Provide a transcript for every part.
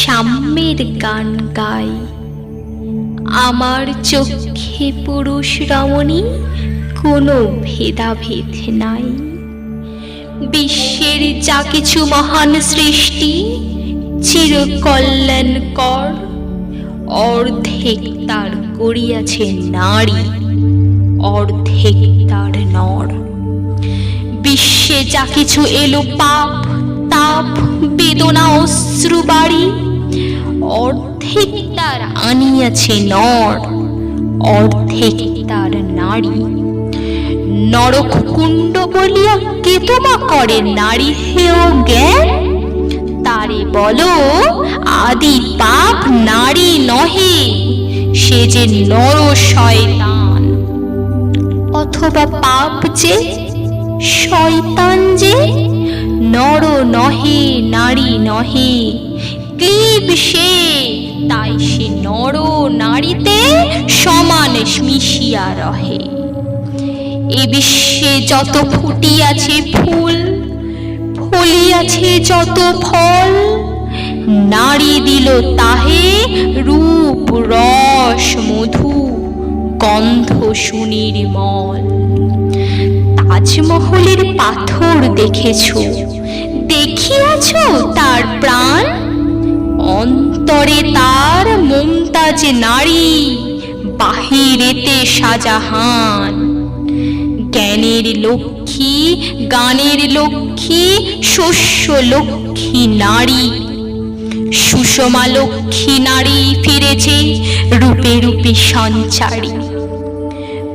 সাম্যের গান গাই। আমার চোখে পুরুষ রমণী কোনো ভেদাভেদ নাই। বিশ্বের যা কিছু মহান সৃষ্টি চির কল্যাণকর, অর্ধেক তার করিয়াছে নারী, অর্ধেক তার নর। বিশ্বে যা কিছু এলো পাপ তাপ বেদনা অশ্রু বাড়ি, অর্ধেক তার আনিয়াছে নর, অর্ধেক তার নারী। নরক কুণ্ড বলিয়া কে তোমা করে নারী হেয় জ্ঞান? তারে বলো আদি পাপ নারী নহে, সে যে নর শয়তান। অথবা পাপ যে শয়তান যে নর নহে নারী নহে, ক্লীব সে তাই সে নর নারীতে সমান মিশিয়া রহে। এ বিশ্বে যত ফুটিয়াছে ফুল, ফলিয়াছে যত ফল, নারী দিল তাহে রূপ রস মধু গন্ধ সুনির্মল। তাজমহলের পাথর দেখেছ, দেখিয়াছ তার প্রাণ? অন্তরে তার মুমতাজ নারী, বাহিরেতে শাহজাহান। জ্ঞানের লক্ষ্মী গানের লক্ষ্মী শস্য লক্ষ্মী নারী, সুষমা লক্ষ্মী নারী ফিরেছে রূপে রূপে সঞ্চারী।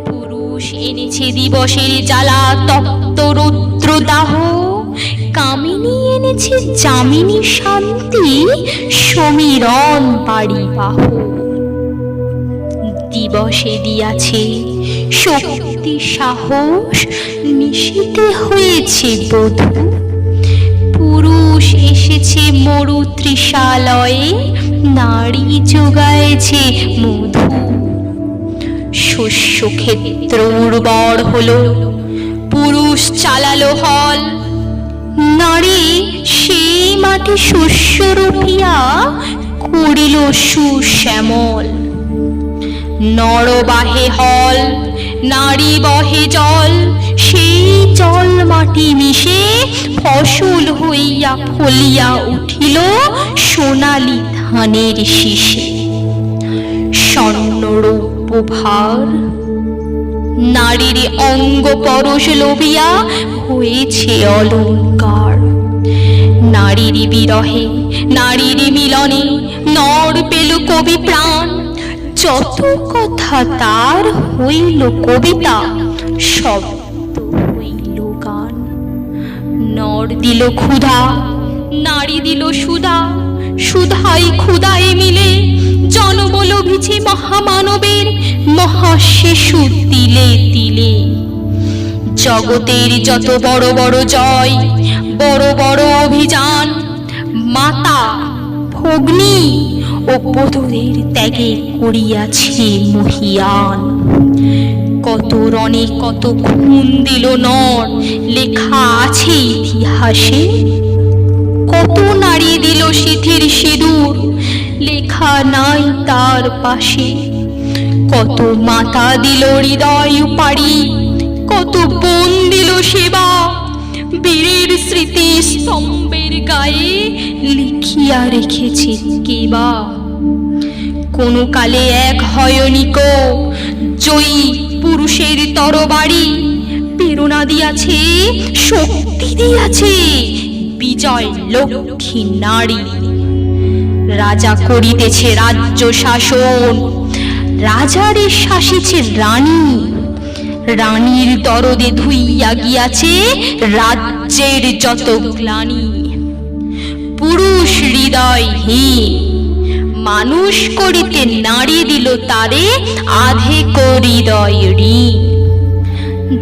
পুরুষ এনেছে দিবসের জ্বালা তপ্ত রৌদ্র দাহ, কামিনী এনেছে যামিনী শান্তি সমীরণ পারিবাহ। দিবসে দিয়াছে শক্তি সাহস, নিশীতে হয়েছে বধূ। পুরুষ এসেছে মরু ত্রিশালয়ে, নারী যোগায়েছে মধু। শস্য ক্ষেত্র উর্বর হলো, পুরুষ চালালো হল। নারী সেই মাটি শস্য রূপিয়া করিল সুশ্যামল। নর বাহে হল, নারী বহে জল, সেই জল মাটি মিশে ফসল হইয়া ফলিয়া উঠিল সোনালি ধানের শীষে। স্বর্ণরৌপ্য ভার নারীর অঙ্গ পরশ লোভিয়া হয়েছে অলঙ্কার। নারীর বিরহে নারীর মিলনে নর পেল কবি প্রাণ। যত কথা তার হইল কবিতা, শব্দ হইল গান। নর দিল ক্ষুধা, নারী দিল সুধা, সুধাই ক্ষুধায় মিলে জন্ম লভিছে মহামানবের মহাশিশু তিলে তিলে। জগতের যত বড় বড় জয়, বড় বড় অভিযান, মাতা ভগ্নী ও বধূদের ত্যাগে করিয়াছে মহিয়ান। কত রণে কত খুন দিল নর, লেখা আছে ইতিহাসে। কত নারী দিল সিথির সিঁদুর, লেখা নাই তার পাশে। কত মাতা দিল হৃদয় পাড়ি, কত বোন দিল সেবা। বীরের স্মৃতি স্তম্ভের গায়ে লিখিয়া রেখেছে কেবা। কোন কালে এক হয়নিক জয়ী পুরুষের তরবারি, প্রেরণা দিয়াছে শক্তি দিয়াছে বিজয় লক্ষ্মী নারী। রাজা করিতেছে রাজ্য শাসন, রাজারে শাসিছে রানী। রানীর দরদে ধুইয়া গিয়াছে রাজ্যের যত গ্লানি। পুরুষ হৃদয়হীন মানুষ করিতে নারী দিল তারে আধেক হৃদয় ঋণ।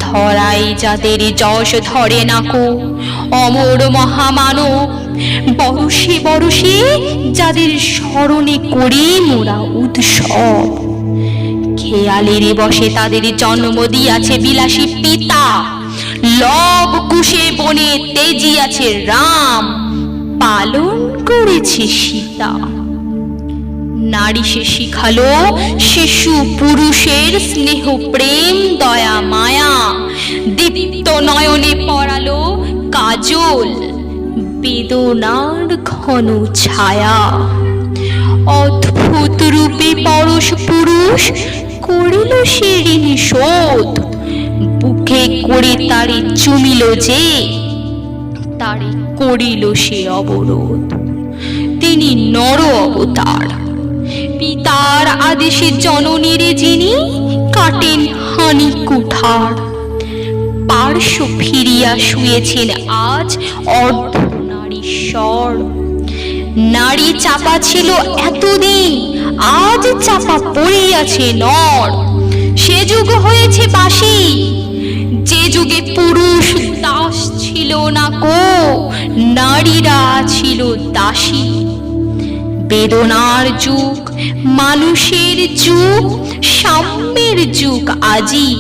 ধরাই যাদের যশ ধরে নাকো অমর মহামানব, বরষে বরষে যাদের স্মরণে করি মোরা উৎসব। খেয়ালের বসে তাদের জন্ম দিয়াছে বিলাসী পিতা, লব কুশে বনে তেজিয়াছে রাম, পালন করেছে সীতা। নারী সে শিখালো শিশু পুরুষের স্নেহ প্রেম দয়া মায়া, দীপ্ত নয়নে পরালো কাজল বেদনার ঘন ছায়া। অদ্ভুত রূপে পরশ পুরুষ করিল সে ঋণ শোধ, বুকে করে তারে চুমিল যে তারে করিল সে অবরোধ। তিনি নর অবতার, পিতার আদেশে জননীরে যিনি কাটেন হানি কুঠার। পার্শ্ব ফিরিয়া শুয়েছেন আজ অর্ধনারীশ্বর। নারী চাপা ছিল এতদিন, আজ চাপা পড়িয়াছে নর। সে যুগ হয়েছে বাসি, যে যুগে পুরুষ দাস ছিল না কো, নারীরা ছিল দাসী। বেদনার যুগ, মানুষের যুগ, সাম্যের যুগ আজি।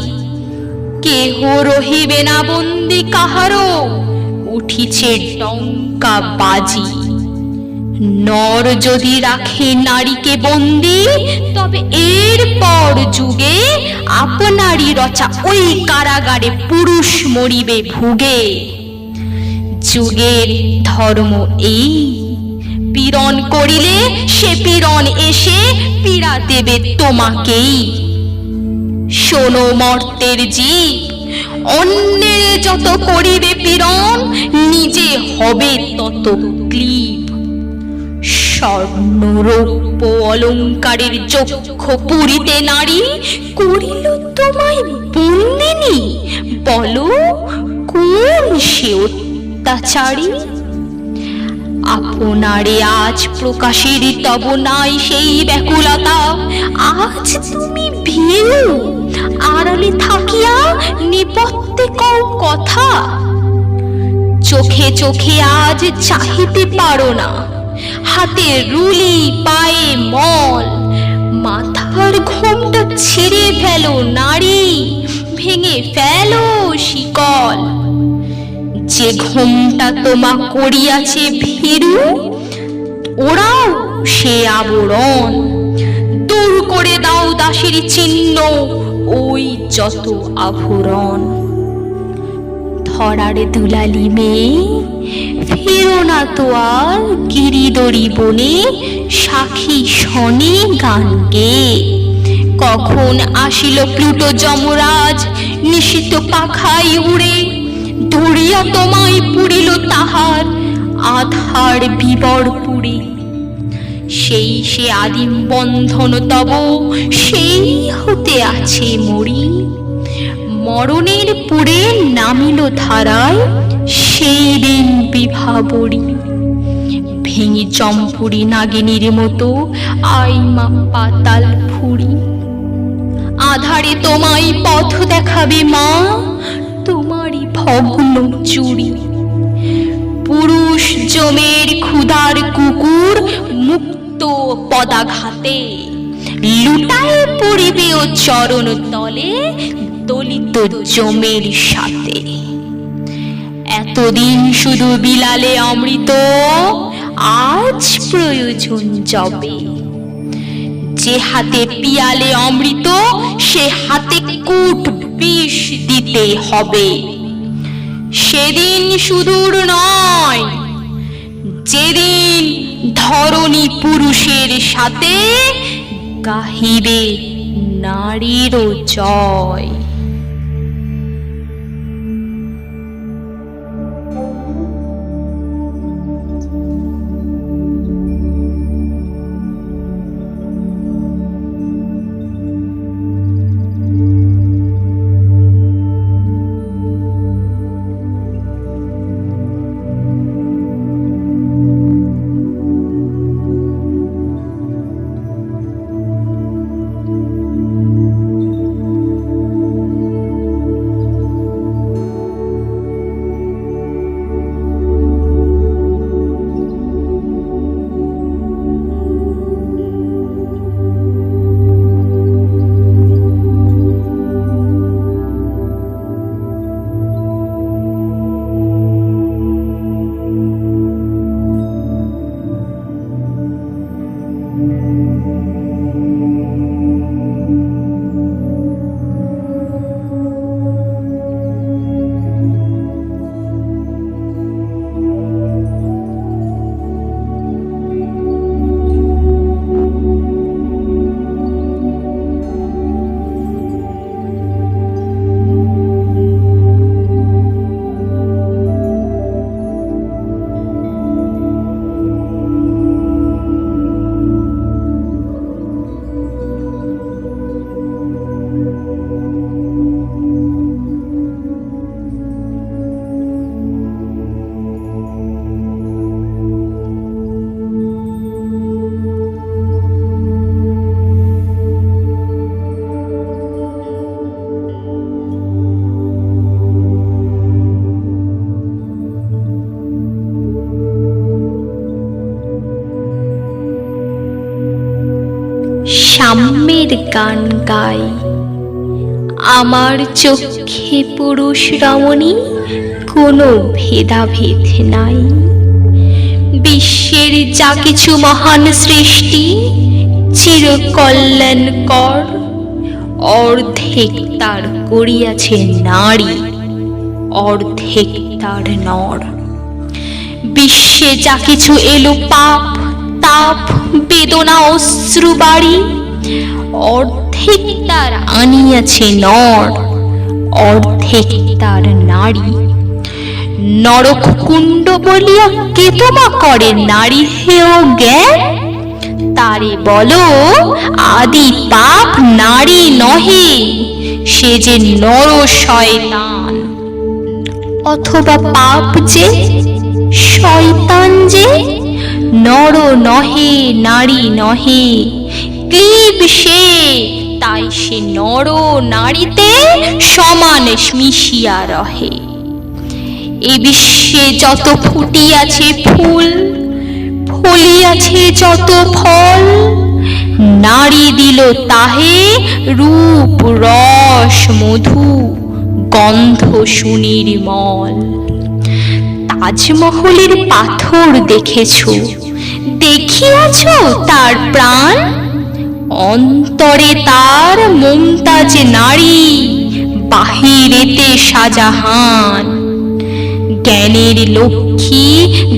কেহ রহিবে না বন্দি কাহারো, উঠিছে ডঙ্কা বাজি। নর যদি রাখে নারীকে বন্দি, তবে এরপর যুগে আপনারই রচা ওই কারাগারে পুরুষ মরিবে ভুগে। যুগের ধর্ম এই, পীড়ন করিলে সে পীড়ন এসে পীড়া দেবে তোমাকেই। শোনো মর্তের জীব, অন্যের যত করিবে পীড়ন, নিজে হবে তত ক্লীব। স্বর্ণ রৌপ্য অলঙ্কারের চক্ষ পুরিতে নারী করিল তোমায় বন্দিনী। বলো কোন সে অত্যাচারী? আপনারে আজ প্রকাশের তব নাই সেই ব্যাকুলতা। আজ তুমি ভীরু, আড়ালে থাকিয়া নিপত্তে কও কথা। চোখে চোখে আজ চাহিতে পারো না, হাতে রুলি পায়ে মল। মাথার ঘোমটা ছিঁড়ে ফেলো নারী, ভেঙে ফেলো শিকল। যে ঘোমটা তোমা করিয়াছে ভীরু, ওরাও সে আবরণ। দূর করে দাও দাসের চিহ্ন, ওই যত আভরণ। ধরার দুলালি মেয়ে, ফেরো না তো আর গিরিদরি বনে, সাক্ষী শনে গান গেয়ে। কখন আসিল প্লুটো যমরাজ, নিশিত পাখায় উড়ে। ধরিয়া তোমায় পুরিল তাহার আধার বিবর পুরে। সেই সে আদিম বন্ধন তব, সেই হতে আছে মরি। মরণের পুরে নামিল ধারায়, সেই দিন বিভাবরী। ভেঙে চম্পুরি নাগিনীর মতো আইমা পাতাল ফুরি। আধারে তোমায় পথ দেখাবে মা, তোমারই ভগ্ন চুরি। পুরুষ জমের ক্ষুধার কুকুর মুক্ত পদাঘাতে, লুটায় পড়িবে ও চরণ তলে দলিত জমের সাথে। এতদিন শুধু বিলালে অমৃত, আজ প্রয়োজন যবে। যে হাতে পিয়ালে অমৃত, সে হাতে কূট বিষ দিতে হবে। সেদিন সুদূর নয়, যেদিন ধরণী পুরুষের সাথে গাহিবে নারীর জয়। সাম্যের গান গাই। আমার চোখে পুরুষ রমণী কোনো ভেদাভেদ নাই। বিশ্বের যা কিছু মহান সৃষ্টি চিরকল্যাণকর, অর্ধেক তার করিয়াছে নারী, অর্ধেক তার নর। বিশ্বে যা কিছু এলো পাপ তাপ বেদনা অশ্রু বাড়ি, অর্ধেক তার আনিয়াছে নর, অর্ধেক তার নারী। নরক কুণ্ড বলিয়া কে তোমা করে নারী হেয় জ্ঞান? তারে বলো আদি পাপ নারী নহে, সে যে নর শয়তান। অথবা পাপ যে শয়তান যে, নর নহে নারী নহে, ক্লীব সে, তাই সে নর নারীতে সমান মিশিয়া রহে। এ বিশ্বে যত ফুটিয়াছে ফুল, ফলিয়াছে যত ফল, নারী দিল তাহে রূপ রস মধু গন্ধ সুনির্মল। তাজমহলের পাথর দেখেছ, দেখিয়াছ তার প্রাণ? অন্তরে তার মুমতাজ নারী, বাহিরেতে শাহজাহান। জ্ঞানের লক্ষ্মী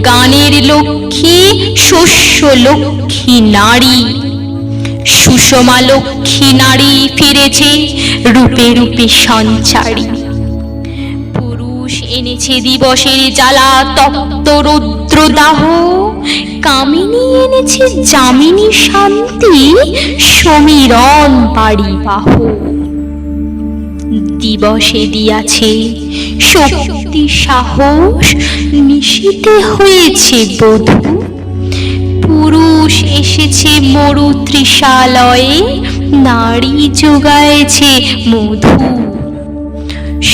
গানের লক্ষ্মী শস্য লক্ষ্মী নারী, সুষমা লক্ষ্মী নারী ফিরেছে রূপে রূপে সঞ্চারী। পুরুষ এনেছে দিবসের জ্বালা তপ্ত রৌদ্র দাহ, কামিনী এনেছে যামিনী শান্তি সমীরণ পারিবাহ। দিবসে দিয়াছে শক্তি সাহস, নিশীতে হয়েছে বধূ। পুরুষ এসেছে মরু ত্রিশালয়ে, নারী যোগায়েছে মধু।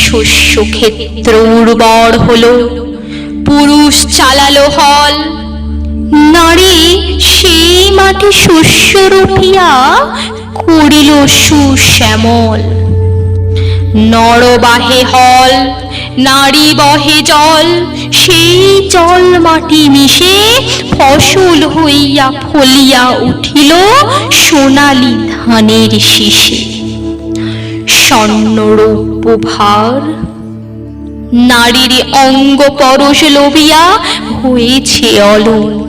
শস্য ক্ষেত্র উর্বর হলো, পুরুষ চালালো হল, নারী সেই মাটি শস্য রুপিয়া করিল সুশ্যামল। নর বাহে হল, নারী বহে জল, সেই জল মাটি মিশে ফসল হইয়া ফলিয়া উঠিল সোনালি ধানের শীষে। স্বর্ণরৌপ্য ভার নারীর অঙ্গ পরশ লোভিয়া হয়েছে অলঙ্কার।